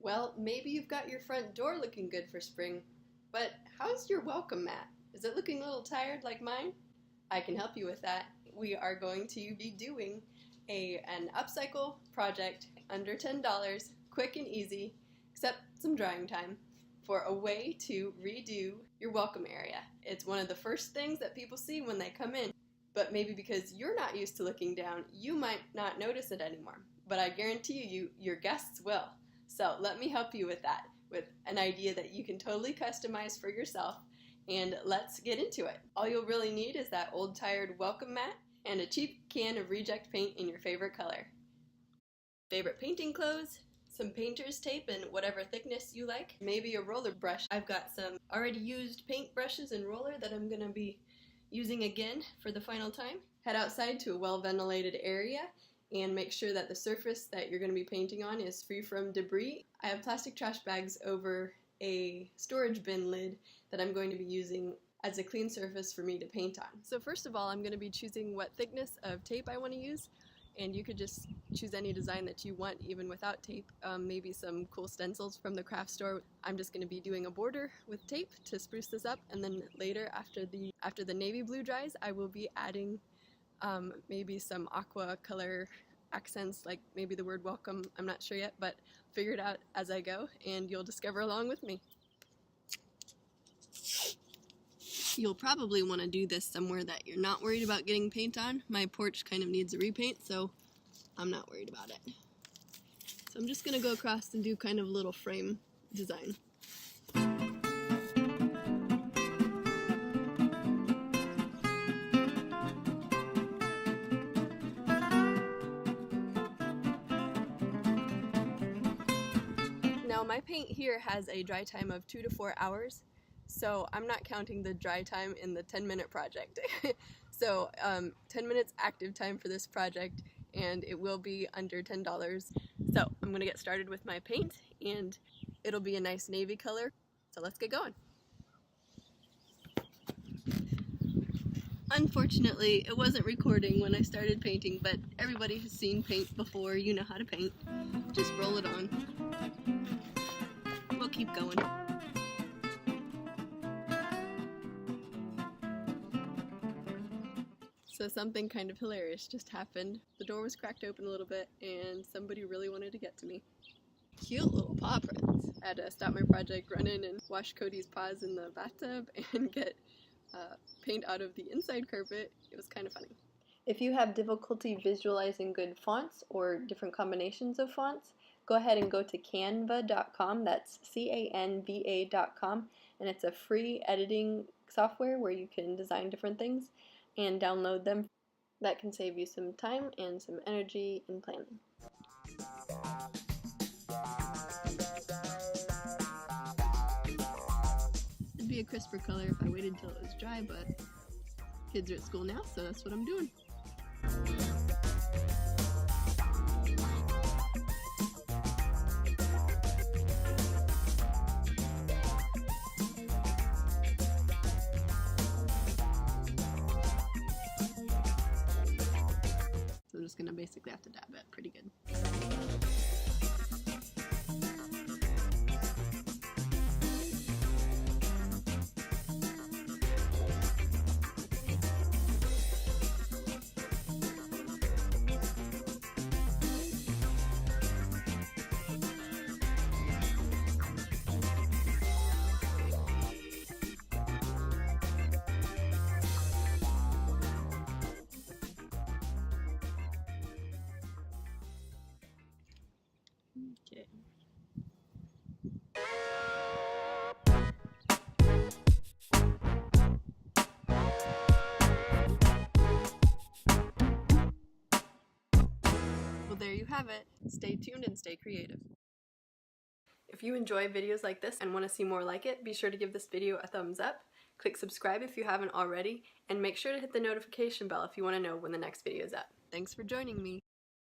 Well, maybe you've got your front door looking good for spring, but how's your welcome mat? Is it looking a little tired like mine? I can help you with that. We are going to be doing an upcycle project under $10, quick and easy, except some drying time, for a way to redo your welcome area. It's one of the first things that people see when they come in, but maybe because you're not used to looking down, you might not notice it anymore. But I guarantee you, your guests will. So let me help you with that, with an idea that you can totally customize for yourself, and let's get into it. All you'll really need is that old tired welcome mat and a cheap can of reject paint in your favorite color. Favorite painting clothes, some painter's tape in whatever thickness you like, maybe a roller brush. I've got some already used paint brushes and roller that I'm going to be using again for the final time. Head outside to a well-ventilated area and make sure that the surface that you're going to be painting on is free from debris. I have plastic trash bags over a storage bin lid that I'm going to be using as a clean surface for me to paint on. So first of all, I'm going to be choosing what thickness of tape I want to use, and you could just choose any design that you want even without tape. Maybe some cool stencils from the craft store. I'm just going to be doing a border with tape to spruce this up, and then later after the navy blue dries, I will be adding maybe some aqua color accents, like maybe the word welcome. I'm not sure yet, but figure it out as I go, and you'll discover along with me. You'll probably want to do this somewhere that you're not worried about getting paint on. My porch kind of needs a repaint, so I'm not worried about it. So I'm just going to go across and do kind of a little frame design. Now my paint here has a dry time of 2 to 4 hours, so I'm not counting the dry time in the 10-minute project. So 10 minutes active time for this project, and it will be under $10. So I'm going to get started with my paint, and it'll be a nice navy color, so let's get going. Unfortunately, it wasn't recording when I started painting, but everybody has seen paint before. You know how to paint. Just roll it on. We'll keep going. So something kind of hilarious just happened. The door was cracked open a little bit and somebody really wanted to get to me. Cute little paw prints. I had to stop my project, run in and wash Kody's paws in the bathtub and get paint out of the inside carpet. It was kind of funny. If you have difficulty visualizing good fonts or different combinations of fonts, go ahead and go to canva.com, that's canva.com, and it's a free editing software where you can design different things and download them. That can save you some time and some energy in planning. It'd be a crisper color if I waited until it was dry, but kids are at school now, so that's what I'm doing. So I'm just going to basically have to dab it pretty good. Okay. Well, there you have it. Stay tuned and stay creative. If you enjoy videos like this and want to see more like it, be sure to give this video a thumbs up, click subscribe if you haven't already, and make sure to hit the notification bell if you want to know when the next video is up. Thanks for joining me.